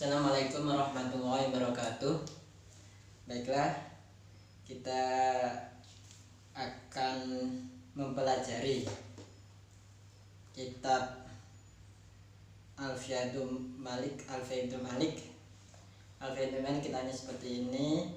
Assalamualaikum warahmatullahi wabarakatuh. Baiklah, kita akan mempelajari kitab Alfiyatul Malik. Kitanya seperti ini.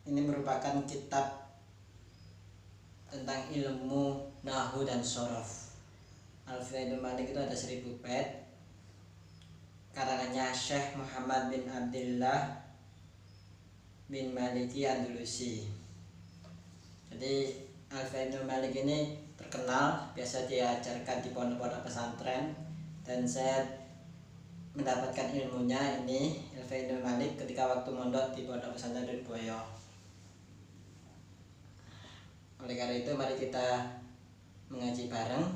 Ini merupakan kitab tentang ilmu nahwu dan shorof. Alfiyatul Malik itu ada 1000 bait, karangannya Syekh Muhammad bin Abdullah bin Maliki Andalusi. Jadi Alfiyatul Malik ini terkenal, biasa diajarkan di pondok-pondok pesantren, dan saya mendapatkan ilmunya ini Alfiyatul Malik ketika waktu mondok di pondok pesantren Lirboyo. Oleh karena itu mari kita mengaji bareng,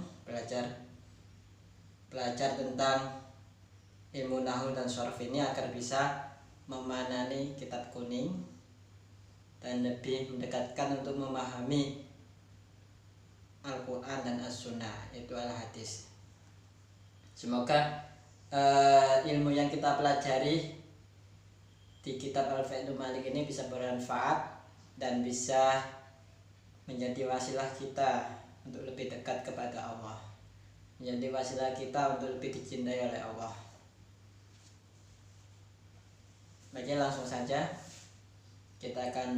belajar tentang ilmu nahwu dan shorof ini agar bisa memanani kitab kuning dan lebih mendekatkan untuk memahami Al-Quran dan As-Sunnah, yaitu Al-Hadis. Semoga ilmu yang kita pelajari di kitab Alfiyatul Malik ini bisa bermanfaat dan bisa menjadi wasilah kita untuk lebih dekat kepada Allah, menjadi wasilah kita untuk lebih dicintai oleh Allah. Baiknya langsung saja kita akan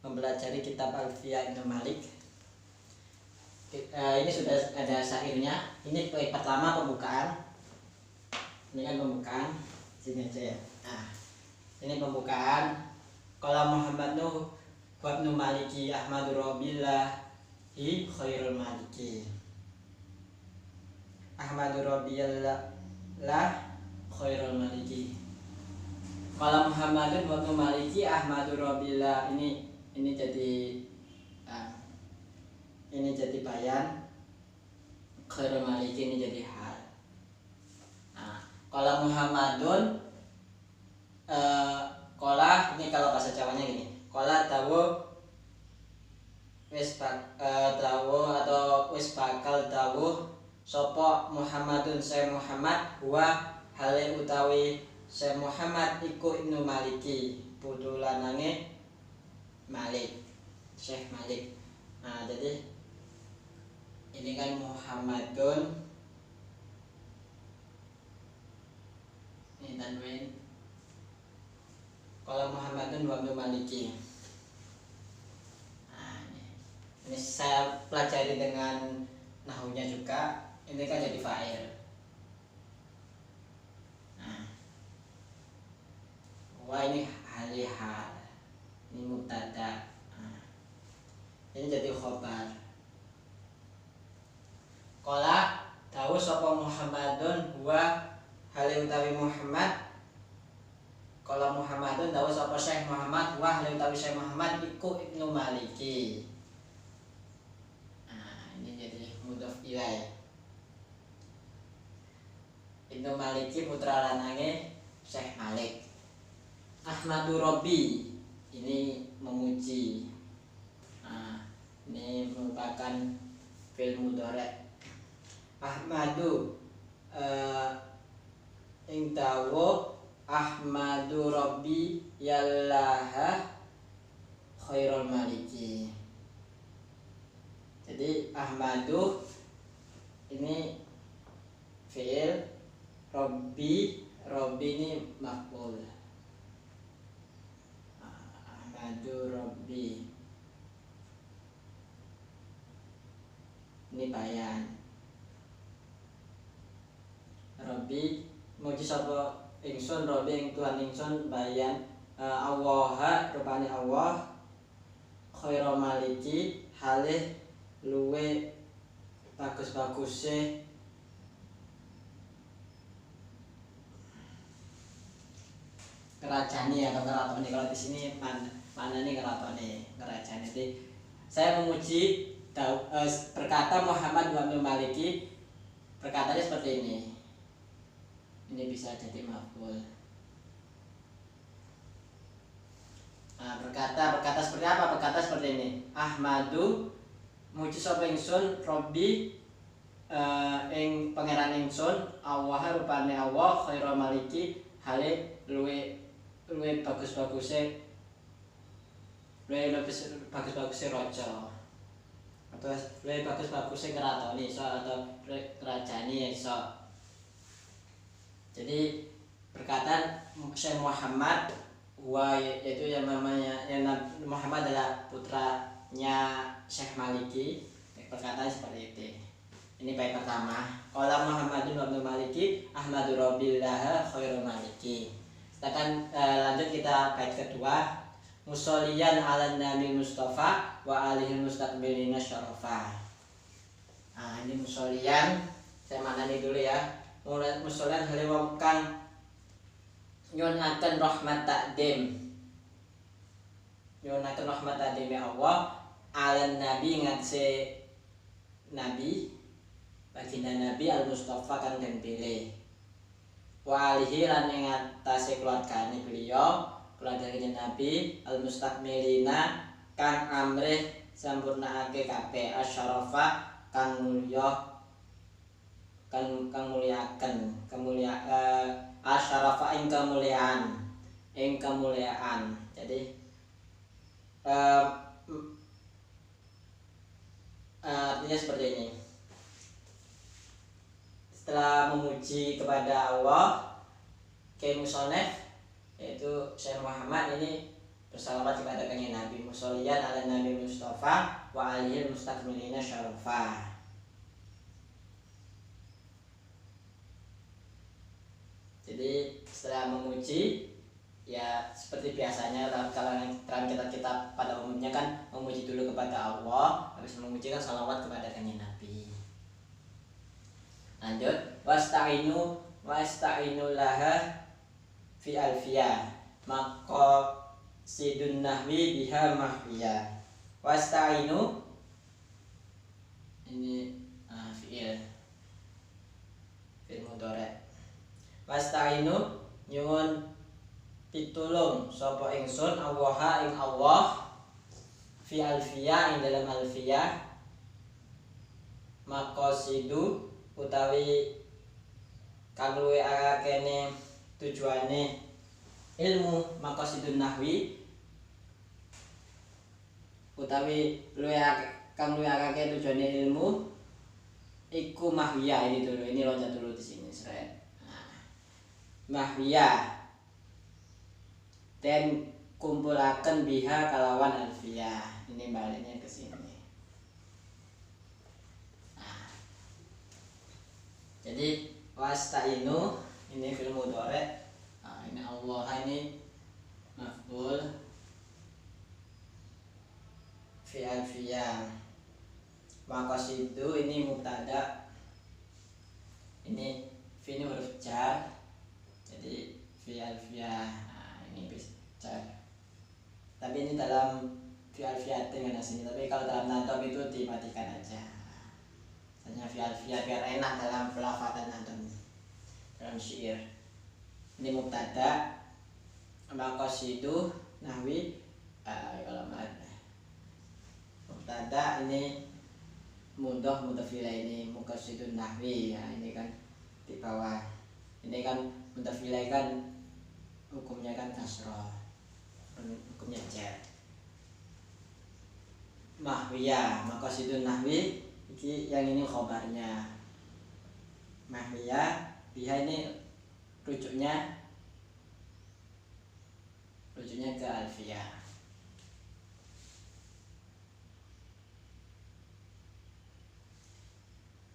mempelajari kitab Alfiyatul Malik. Ini sudah ada syairnya. Ini pertama pembukaan. Ini kan pembukaan. Sini aja ya. Ini pembukaan. Qala Muhammad Nuh wa ibnu Maliki Ahmadu Rabbillahi khairul maliki. Ahmadu Rabbillah khairul maliki. Qala Muhammadun wa ibnu Maliki Ahmadu Rabbillah. Ini jadi bayan, khairul maliki ini jadi hal. Qala Muhammadun, qala ini kalau bahasa Jawanya gini. Qala dawu wis bakal dawuh sapa Muhammadun Syekh Muhammad wa hale utawi Syekh Muhammad iku Ibnu Maliki, putu lanange Malik, Syekh Malik. Jadi ini kan Muhammadun, ini tanwin. Kalau Muhammadun wa Ibnu Maliki. Ini saya pelajari dengan nahwunya juga. Ini kan jadi fa'il. Wah, ini hal, ini mubtada, ini jadi khobar. Qala dawuh sapa Muhammadun huwa hale utawi Muhammad. Qala Muhammadun dawuh sapa Syekh Muhammad huwa hale utawi Syekh Muhammad iku Ibnu Maliki. Ini jadi mudhof ilaih. Ibnu Maliki putra lanange Syekh Malik. Ahmadu Rabbi, ini memuji. Ini merupakan fi'il mudhari'. Ahmadu ing dawuh Ahmadu Rabbi yallaha khairul maliki. Jadi Ahmadu ini fi'il, Rabbi ini maf'ul. Ahmadu Rabbi ini bayan. Rabbi muji sapa ingsun, Rabbi ing Tuhan ingsun, bayan Allah rupane Allah, khairul maliki halih luwe bagus-baguse kerajaan ya, atau keraton. Kalau di sini mana nih kerajaan. Jadi saya memuji berkata Muhammad wa Ibnu Maliki, perkataannya seperti ini. Ini bisa jadi maf'ul. Berkata seperti apa? Berkata seperti ini. Ahmadu muji sapa ingsun Rabbi ing pangeran ingsun Allah rupane Allah khairul maliki hale luwe bagus-baguse bagus-baguse raja atau luwe bagus-baguse keraton iso atau kerajaan iso. Jadi berkata Syekh Muhammad yaitu yang namanya Muhammad adalah putranya Syekh Maliki, perkataan seperti itu. Ini bait pertama. Qala Muhammadun Abdul Maliki Ahmadur Rabbillah khairul maliki. Sedangkan lanjut kita bait kedua. Musolliyan ala nabi Mustafa wa alihi mustaqbilina syarafa. Nah, ini musolliyan saya maknani dulu ya. Musolliyan hale wong kang nyunaken rahmat takdim. Nyunaken rahmat takdim Allah ala nabi ngatse nabi baginda Nabi al-Mustafa kang den pilih. Wa alihi lan ing atase keluargane beliau, keluargane Nabi al-Mustakmilina kang amrih sampurnaake kabeh asyarafa kang mulya kang mulyaken asyarafa ing kemuliaan. Jadi artinya seperti ini. Setelah memuji kepada Allah, Kiai Musonef yaitu Syekh Muhammad ini bersalawat kepada kanjeng Nabi, musolliyan ala Nabi Mustafa wa alihi mustakmilina syarafa. Jadi setelah memuji ya seperti biasanya kalau dalam kitab-kitab pada umumnya kan memuji dulu kepada Allah, habis memuji kan salawat kepada kanjeng Nabi. Lanjut, wasta'inu laha fi alfiyah maka sidun nahwi biha mahwiyah. Wasta'inu ini fi'il mudhari'. Wasta'inu nyuwun pitulung sapa ingsun Allah ing Allah fi alfiyah ing dalam alfiyah maqasidu utawi kang luwih akeh tujuane ilmu maqasidun nahwi utawi kang luwih akeh tujuane ilmu iku mahwiyah. Ini dulu, ini loncat dulu di sini seret. Mahwiyah dan kumpulaken biha kalawan alfiyah. Ini baliknya ke sini. Jadi wasta'inu ini fi'il mudhari'. Ini Allah ini maf'ul fi alfiyah. Maqasidu ini mubtada. Ini fi ini huruf jar. Jadi fi alfiyah. Ini jar. Tapi ini dalam fi alfiyah dengan sini. Tapi kalau dalam nadhab itu dimatikan aja. Hanya fi alfiyah biar enak dalam pelafatan antum dalam syair. Ini mubtada maqasidu nahwi kalau mubtada ini mudhaf ilaih ini maqasidun nahwi ya, ini kan di bawah. Ini kan mudhaf ilaih kan hukumnya kan kasrah, hukumnya jar. Mahwiyah maqasidun nahwi yang ini khobarnya. Mahwiyah biha ini rujuknya ke alfiyah.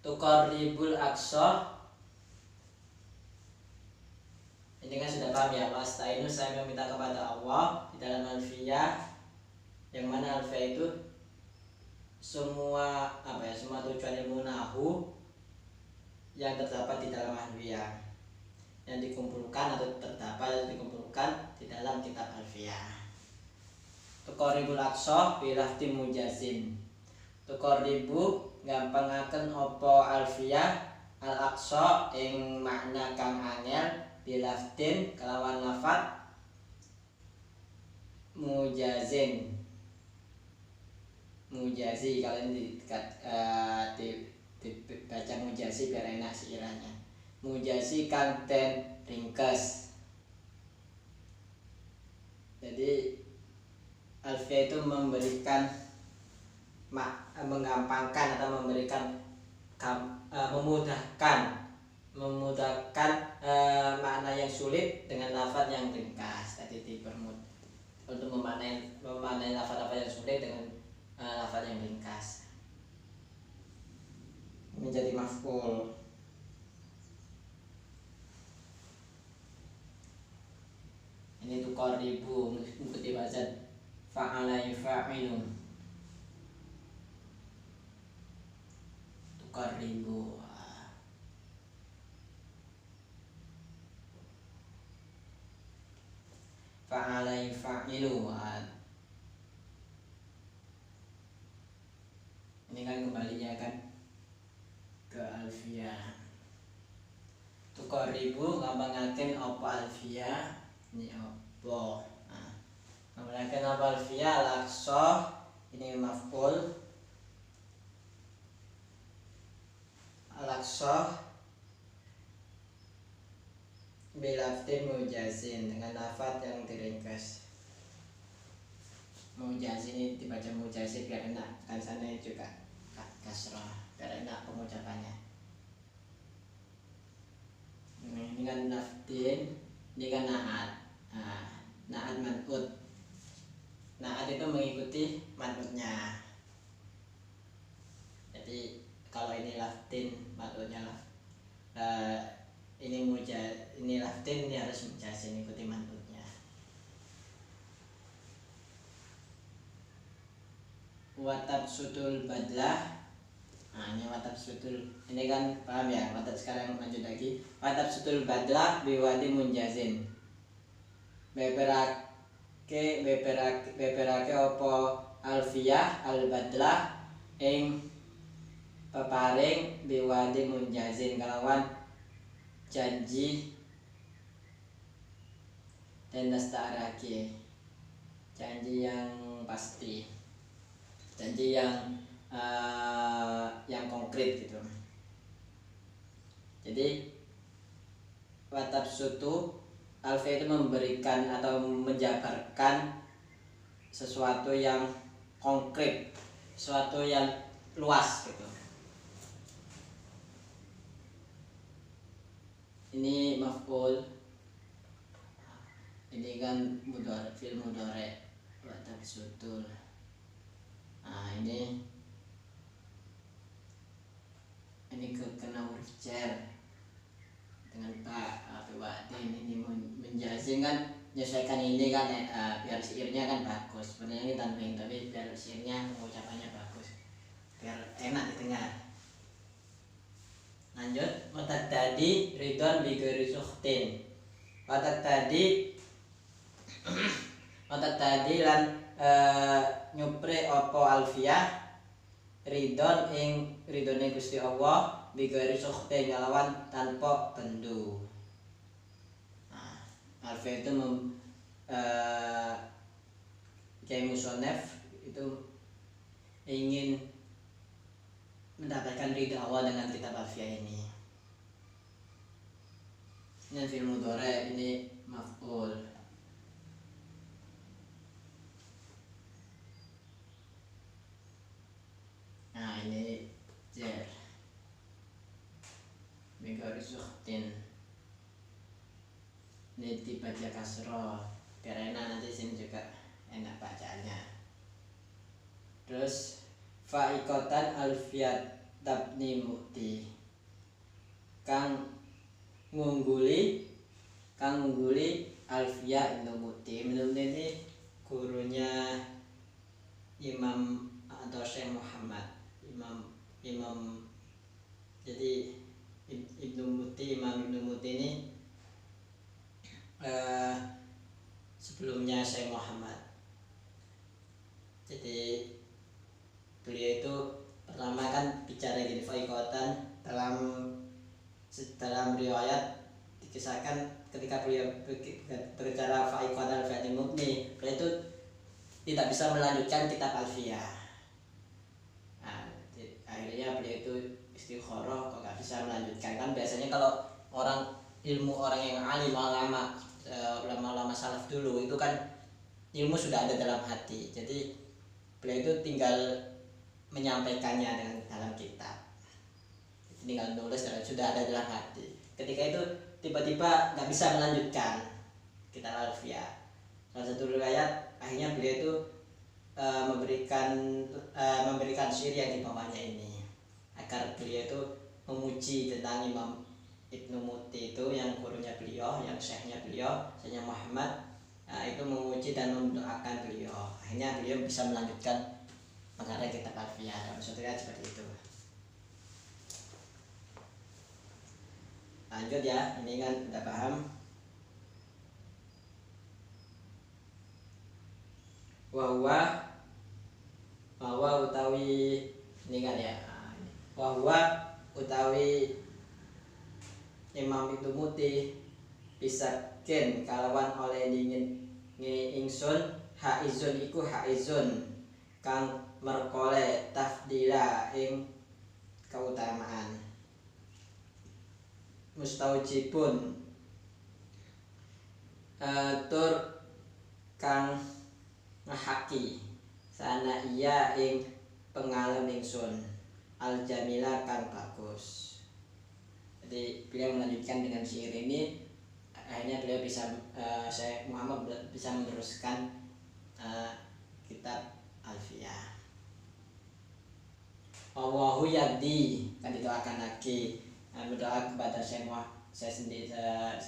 Tuqarribul aqsa ini kan sudah paham ya. Wasta'inu saya meminta kepada Allah di dalam alfiyah, yang mana alfiyah itu semua tujuan ilmu nahu yang terdapat di dalam alfiyah, yang dikumpulkan atau dikumpulkan di dalam kitab alfiyah. Tuqarribul aqsa bilafti mujazin. Tuqarribu gampangaken apa alfiyah al aqsa ing makna kang angel bilaftin kelawan lafat mujazin. Mujazi kalau ini dibaca mujazi mujasi kang den ringkes. Jadi alfiah itu memberikan menggampangkan atau memberikan memudahkan makna yang sulit dengan lafaz yang ringkas. Tadi dipermudah untuk memaknai lafaz-lafaz yang sulit dengan lafaz yang ringkas. Menjadi maf'ul. Ini tuqarribu mengikuti wazan fa'ala yufa'ilu. Tuqarribu. Fa'ala yufa'ilu. Ini kan kembalinya kan ke alfiah. Tuqarribu ngambangaken apa alfiah? Ini apa? Ngambangaken apa alfiah? Al-aqsa ini maf'ul. Al-aqsa bilaftin mujazin dengan lafaz yang diringkas. Mujazin ini dibaca mujazin biar enak, kan sana juga kasrah biar enak pengucapannya. Ini kan naftin, ini kan na'at. Na'at man'ud. Na'at itu mengikuti man'udnya. Jadi kalau ini laftin man'udnya ini laftin, ini harus mujazin ikuti man'udnya. Watab sudul badlah. Ini watab sudul, ini kan paham ya? Watab sekarang lanjut lagi. Watab sudul badlah biwadi munjazin. Beberake opo alfiyah al badlah ing peparing biwadi munjazin kalawan janji dan nasta'araki, janji yang pasti, janji yang konkret gitu. Jadi watab sutu alfiah itu memberikan atau menjabarkan sesuatu yang konkret, sesuatu yang luas gitu. Ini maf'ul, ini kan mudhari, fi'il mudhari watab sutul. Ini kena huruf jar dengan pak ini menjazim kan, menyesuaikan ini kan biar syairnya kan bagus. Sebenarnya ini tanwin tapi biar syairnya pengucapannya bagus, biar enak didengar. Lanjut, watat tadi ridon bigori suhtin. Watat tadi lan nyupre opo alfiah ridon ing ridone Gusti Allah bigori suhtin ngelawan tanpa bendu. Alfiah itu kayak musonef itu ingin mendapatkan ridha Allah dengan kitab alfiah ini. Ini fi'il mudhari, ini maf'ul. Ini jar bigori suhtin. Ini dibaca kasroh biar enak, nanti sini juga enak bacaannya. Terus fa'ikotan alfiyat tabni mu'ti, kang ngungguli alfiyah Ibnu Mu'ti. Ibnu Mu'ti ini gurunya Imam atau Syekh Muhammad. Imam jadi Ibnu Mu'ti, Imam Ibnu Mu'ti ini sebelumnya Syekh Muhammad. Jadi beliau itu pertama kan bicara gini faikotan dalam riwayat dikisahkan ketika beliau berbicara faikotan al-Fatih Mubni, beliau itu tidak bisa melanjutkan kitab alfiah. Akhirnya beliau itu istikharah kok gak bisa melanjutkan. Kan biasanya kalau orang ilmu orang yang alim ulama salaf dulu itu kan ilmu sudah ada dalam hati, jadi beliau itu tinggal menyampaikannya dengan dalam kitab, tinggal nulis dan sudah ada dalam hati. Ketika itu tiba-tiba nggak bisa melanjutkan kitab Alfiyah. Salah satu riwayat akhirnya beliau itu memberikan syair yang di bawahnya ini agar beliau itu memuji tentang Imam Ibnu Muti itu yang gurunya beliau, yang syekhnya beliau, syekhnya Muhammad, itu memuji dan mendoakan beliau. Akhirnya beliau bisa melanjutkan mengarang kitab Alfiyah. Maksudnya seperti itu. Lanjut ya, ini kan udah paham. Wahwa utawi ini kan ya. Wahwa utawi Imam Ibnu Muti bisakin kalawan oleh dingin ingsun haizun iku haizun kang merkole tafdila ing keutamaan mustaujibun tur kang ngahaki sana iya ing pengalem ingsun al jamila kang bagus. Jadi beliau melanjutkan dengan syair ini, akhirnya beliau bisa Syekh Muhammad bisa meneruskan kitab Alfiyah. Allahu yadi, kan didoakan lagi, berdoa kepada Syekh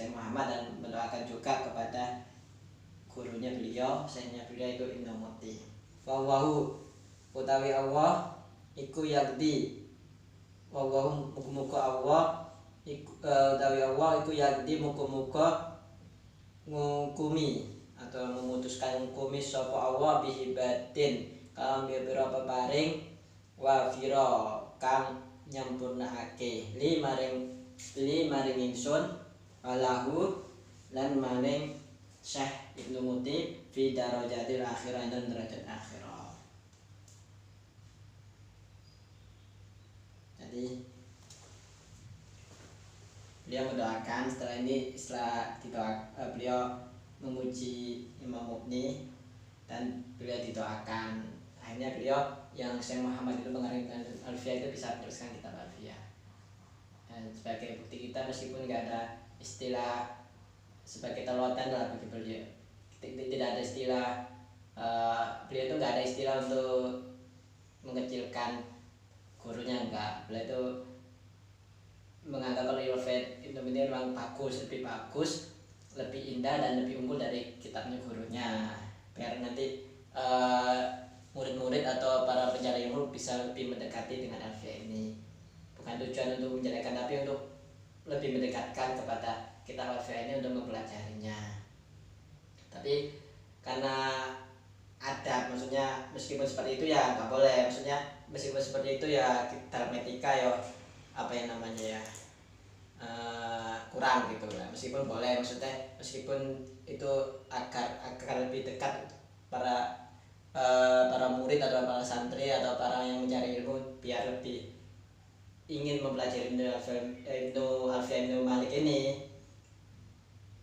Muhammad dan mendoakan juga kepada gurunya beliau, syekhnya beliau itu Ibnu Muti. Wallahu utawi Allah iku yadi, wallahu muga-muga Allah utawi Allah iku yadi muga-muga ngukumi atau memutuskan ngukumi sapa Allah bihibatin kalam biro peparing wafiro kang nyampurnakake li maring ingsun alahu lan maring Syekh Ibnu Muti fi darajatil akhirah dan derajat akhirah. Jadi beliau mendoakan setelah beliau memuji Imam Muti dan beliau didoakan, akhirnya beliau yang Syekh Muhammad itu mengarangkan Alfiyah itu bisa meneruskan kitab Alfiyah. Dan sebagai bukti kita meskipun nggak ada istilah sebagai telautan lah bagi beliau, tidak ada istilah beliau itu nggak ada istilah untuk mengecilkan gurunya, enggak. Beliau itu menganggap kalau Ibnu Muti memang bagus, lebih indah dan lebih unggul dari kitabnya gurunya, biar nanti murid-murid atau para pencari ilmu bisa lebih mendekati dengan Alfiyah ini. Bukan tujuan untuk menjelekan, tapi untuk lebih mendekatkan kepada kitab Alfiyah ini untuk mempelajarinya. Tapi karena adab, maksudnya meskipun seperti itu ya nggak boleh, maksudnya meskipun seperti itu ya dalam etika ya apa yang namanya ya kurang gitu lah. Meskipun boleh, maksudnya meskipun itu agar lebih dekat para murid atau para santri atau para yang mencari ilmu, biar lebih ingin mempelajari Ibnu Malik ini,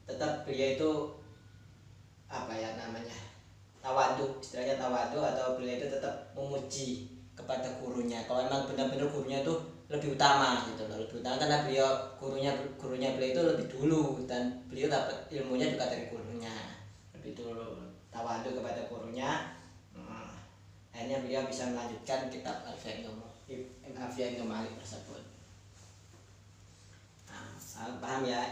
tetap beliau itu apa ya namanya tawadu, istilahnya tawadu, atau beliau itu tetap memuji kepada gurunya. Kalau memang benar-benar gurunya itu lebih utama gitu loh, lebih utama karena gurunya beliau itu lebih dulu dan beliau dapat ilmunya juga dari gurunya lebih dulu, tawadu kepada gurunya. Akhirnya beliau bisa melanjutkan kitab Alfiyah Ibnu Malik tersebut. Paham ya?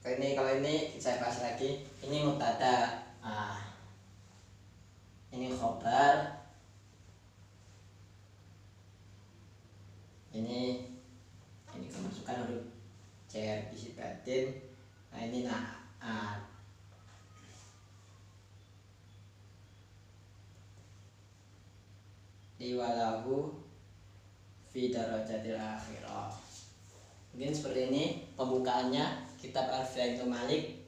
Kalau ini saya bahas lagi. Ini mubtada, ini khobar, ini kemasukan huruf cer isi batin. Nah ini iwalahu fi darajatil akhirah. Mungkin seperti ini pembukaannya kitab Alfiyah Ibnu Malik.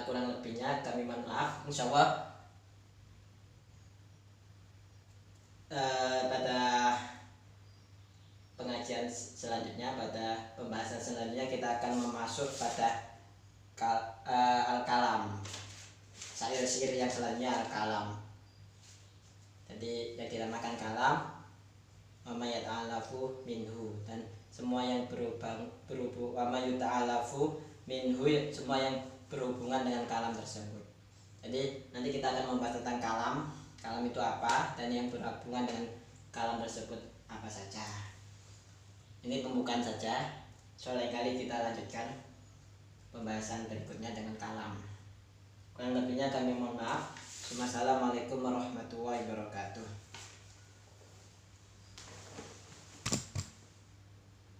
Kurang lebihnya kami mohon maaf. Insyaallah pada pengajian kajian selanjutnya, pada pembahasan selanjutnya kita akan memasuk pada al-kalam, syair-syair yang selanjutnya al-kalam. Jadi yang dinamakan kalam, wa yata'alafu minhu, dan semua yang berhubung wa yata'alafu minhu, semua yang berhubungan dengan kalam tersebut. Jadi nanti kita akan membahas tentang kalam itu apa, dan yang berhubungan dengan kalam tersebut apa saja. Ini pembukaan saja. Lain kali kita lanjutkan pembahasan berikutnya dengan kalam. Kurang lebihnya kami mohon maaf. Wassalamualaikum warahmatullahi wabarakatuh.